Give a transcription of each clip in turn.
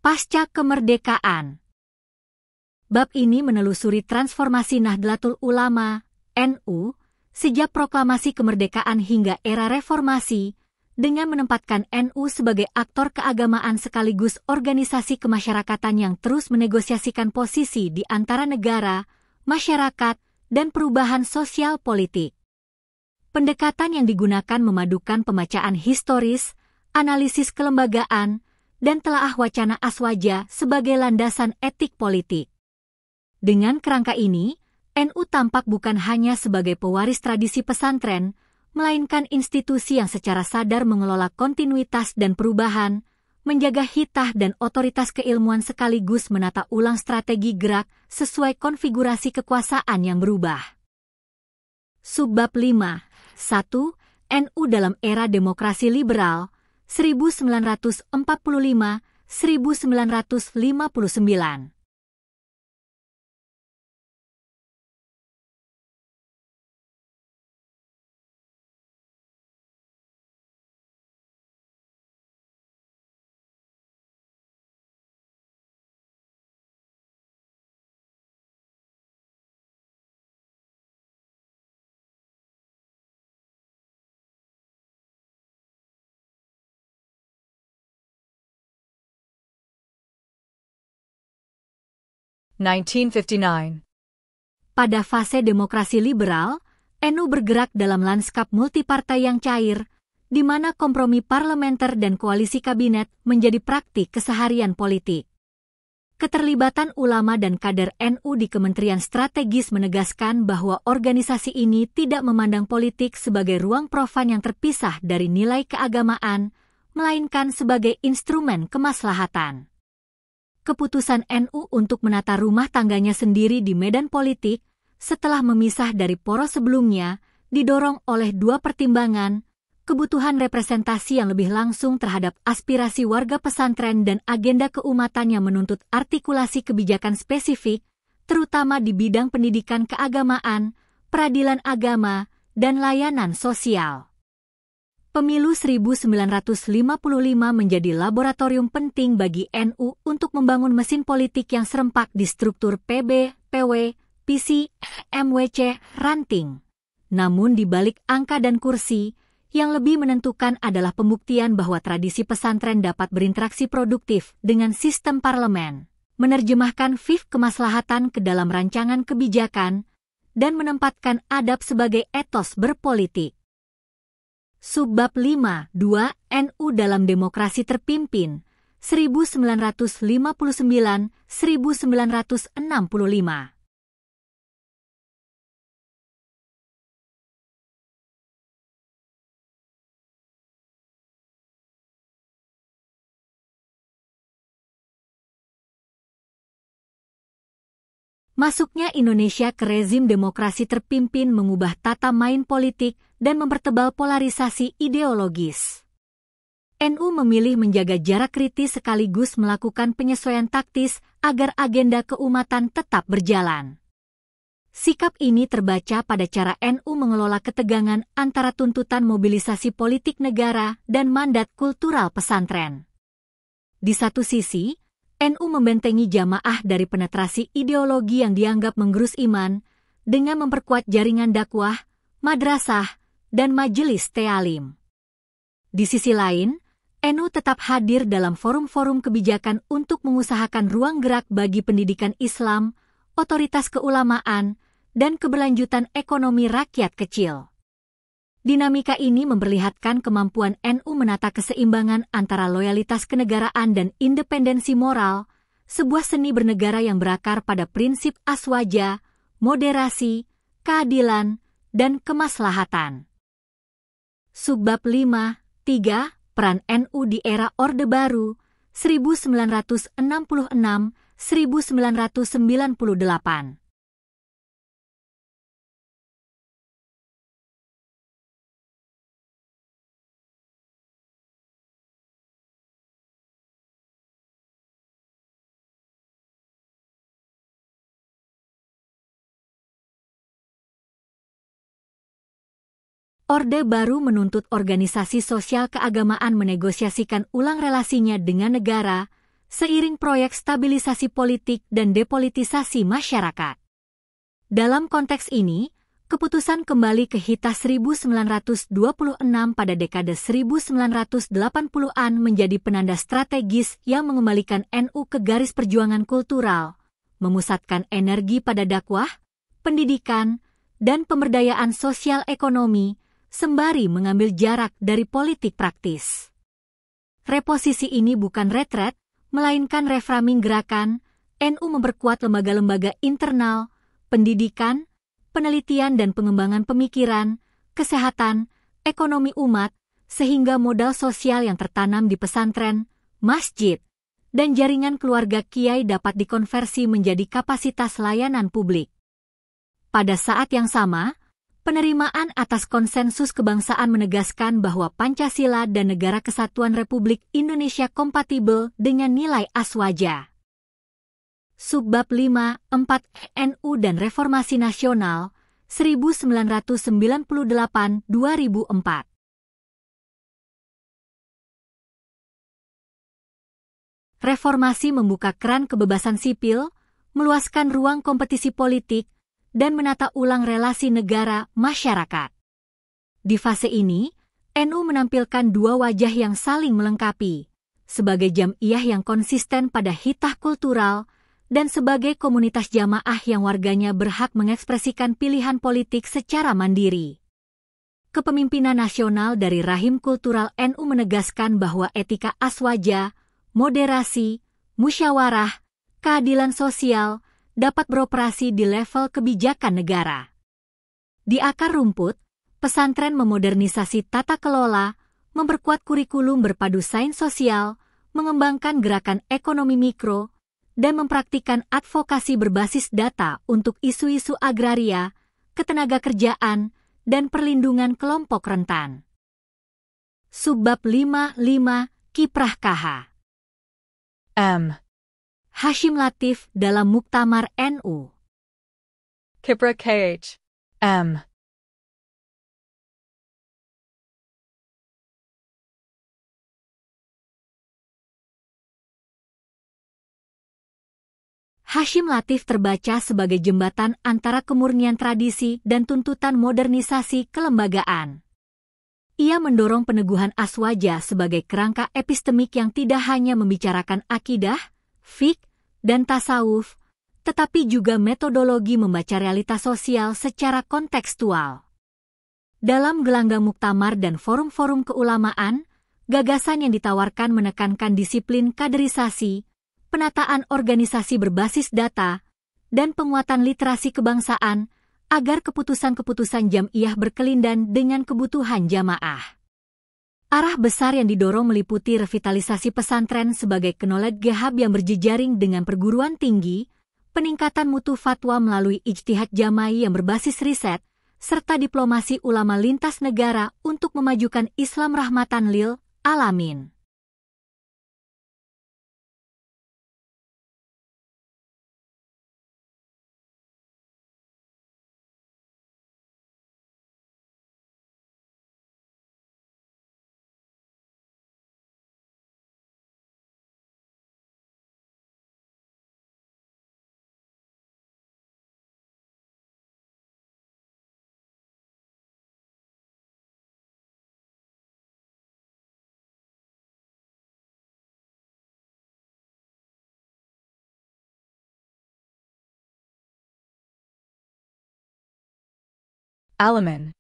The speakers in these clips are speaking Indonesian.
Pasca kemerdekaan. Bab ini menelusuri transformasi Nahdlatul Ulama, NU, sejak proklamasi kemerdekaan hingga era reformasi, dengan menempatkan NU sebagai aktor keagamaan sekaligus organisasi kemasyarakatan yang terus menegosiasikan posisi di antara negara, masyarakat, dan perubahan sosial politik. Pendekatan yang digunakan memadukan pembacaan historis, analisis kelembagaan, dan telaah wacana aswaja sebagai landasan etik politik. Dengan kerangka ini, NU tampak bukan hanya sebagai pewaris tradisi pesantren, melainkan institusi yang secara sadar mengelola kontinuitas dan perubahan, menjaga hitah dan otoritas keilmuan sekaligus menata ulang strategi gerak sesuai konfigurasi kekuasaan yang berubah. Subbab 5. 1. NU dalam era demokrasi liberal, 1945-1959. Pada fase demokrasi liberal, NU bergerak dalam lanskap multipartai yang cair, di mana kompromi parlementer dan koalisi kabinet menjadi praktik keseharian politik. Keterlibatan ulama dan kader NU di Kementerian Strategis menegaskan bahwa organisasi ini tidak memandang politik sebagai ruang profan yang terpisah dari nilai keagamaan, melainkan sebagai instrumen kemaslahatan. Keputusan NU untuk menata rumah tangganya sendiri di medan politik setelah memisah dari poros sebelumnya didorong oleh dua pertimbangan, kebutuhan representasi yang lebih langsung terhadap aspirasi warga pesantren dan agenda keumatan yang menuntut artikulasi kebijakan spesifik, terutama di bidang pendidikan keagamaan, peradilan agama, dan layanan sosial. Pemilu 1955 menjadi laboratorium penting bagi NU untuk membangun mesin politik yang serempak di struktur PB, PW, PC, MWC, ranting. Namun di balik angka dan kursi, yang lebih menentukan adalah pembuktian bahwa tradisi pesantren dapat berinteraksi produktif dengan sistem parlemen, menerjemahkan FIF kemaslahatan ke dalam rancangan kebijakan, dan menempatkan adab sebagai etos berpolitik. Subbab 5. 2. NU dalam demokrasi terpimpin, 1959-1965. Masuknya Indonesia ke rezim demokrasi terpimpin mengubah tata main politik dan mempertebal polarisasi ideologis. NU memilih menjaga jarak kritis sekaligus melakukan penyesuaian taktis agar agenda keumatan tetap berjalan. Sikap ini terbaca pada cara NU mengelola ketegangan antara tuntutan mobilisasi politik negara dan mandat kultural pesantren. Di satu sisi, NU membentengi jamaah dari penetrasi ideologi yang dianggap menggerus iman dengan memperkuat jaringan dakwah, madrasah, dan majelis ta'lim. Di sisi lain, NU tetap hadir dalam forum-forum kebijakan untuk mengusahakan ruang gerak bagi pendidikan Islam, otoritas keulamaan, dan keberlanjutan ekonomi rakyat kecil. Dinamika ini memperlihatkan kemampuan NU menata keseimbangan antara loyalitas kenegaraan dan independensi moral, sebuah seni bernegara yang berakar pada prinsip aswaja, moderasi, keadilan, dan kemaslahatan. Subbab 5. 3. Peran NU di era Orde Baru, 1966-1998. Orde Baru menuntut organisasi sosial keagamaan menegosiasikan ulang relasinya dengan negara, seiring proyek stabilisasi politik dan depolitisasi masyarakat. Dalam konteks ini, keputusan kembali ke HITA 1926 pada dekade 1980-an menjadi penanda strategis yang mengembalikan NU ke garis perjuangan kultural, memusatkan energi pada dakwah, pendidikan, dan pemberdayaan sosial ekonomi, sembari mengambil jarak dari politik praktis. Reposisi ini bukan retret, melainkan reframing gerakan. NU memperkuat lembaga-lembaga internal, pendidikan, penelitian dan pengembangan pemikiran, kesehatan, ekonomi umat, sehingga modal sosial yang tertanam di pesantren, masjid, dan jaringan keluarga kiai dapat dikonversi menjadi kapasitas layanan publik. Pada saat yang sama, penerimaan atas konsensus kebangsaan menegaskan bahwa Pancasila dan Negara Kesatuan Republik Indonesia kompatibel dengan nilai aswaja. Subbab 5.4 NU dan Reformasi Nasional 1998-2004. Reformasi membuka keran kebebasan sipil, meluaskan ruang kompetisi politik, dan menata ulang relasi negara-masyarakat. Di fase ini, NU menampilkan dua wajah yang saling melengkapi, sebagai jam'iyah yang konsisten pada hitah kultural dan sebagai komunitas jamaah yang warganya berhak mengekspresikan pilihan politik secara mandiri. Kepemimpinan nasional dari rahim kultural NU menegaskan bahwa etika aswaja, moderasi, musyawarah, keadilan sosial, dapat beroperasi di level kebijakan negara. Di akar rumput, pesantren memodernisasi tata kelola, memperkuat kurikulum berpadu sains sosial, mengembangkan gerakan ekonomi mikro, dan mempraktikkan advokasi berbasis data untuk isu-isu agraria, ketenagakerjaan, dan perlindungan kelompok rentan. Subbab 5.5 Kiprah KH M. Hasyim Latif dalam Muktamar NU. Kiprah KH. M. Hasyim Latif terbaca sebagai jembatan antara kemurnian tradisi dan tuntutan modernisasi kelembagaan. Ia mendorong peneguhan aswaja sebagai kerangka epistemik yang tidak hanya membicarakan akidah, fiqh, dan tasawuf, tetapi juga metodologi membaca realitas sosial secara kontekstual. Dalam gelanggang muktamar dan forum-forum keulamaan, gagasan yang ditawarkan menekankan disiplin kaderisasi, penataan organisasi berbasis data, dan penguatan literasi kebangsaan agar keputusan-keputusan jam'iyah berkelindan dengan kebutuhan jamaah. Arah besar yang didorong meliputi revitalisasi pesantren sebagai knowledge gap yang berjejaring dengan perguruan tinggi, peningkatan mutu fatwa melalui ijtihad jama'i yang berbasis riset, serta diplomasi ulama lintas negara untuk memajukan Islam rahmatan lil alamin. Alamin.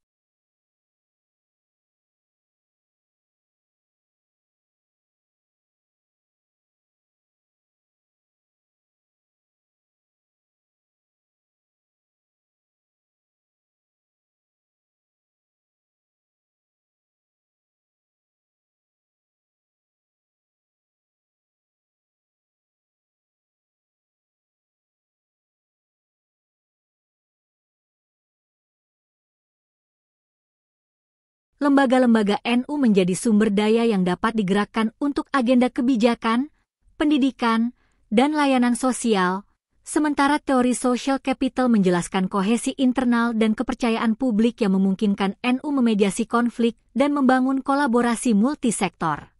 Lembaga-lembaga NU menjadi sumber daya yang dapat digerakkan untuk agenda kebijakan, pendidikan, dan layanan sosial, sementara teori social capital menjelaskan kohesi internal dan kepercayaan publik yang memungkinkan NU memediasi konflik dan membangun kolaborasi multisektor.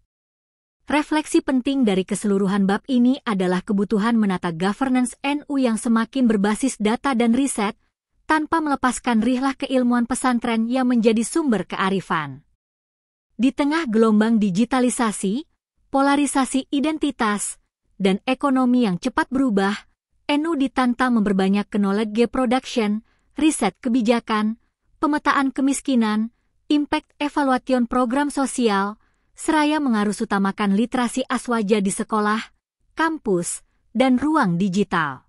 Refleksi penting dari keseluruhan bab ini adalah kebutuhan menata governance NU yang semakin berbasis data dan riset, tanpa melepaskan rihlah keilmuan pesantren yang menjadi sumber kearifan. Di tengah gelombang digitalisasi, polarisasi identitas, dan ekonomi yang cepat berubah, NU ditantang memperbanyak knowledge production, riset kebijakan, pemetaan kemiskinan, impact evaluation program sosial, seraya mengarusutamakan literasi aswaja di sekolah, kampus, dan ruang digital.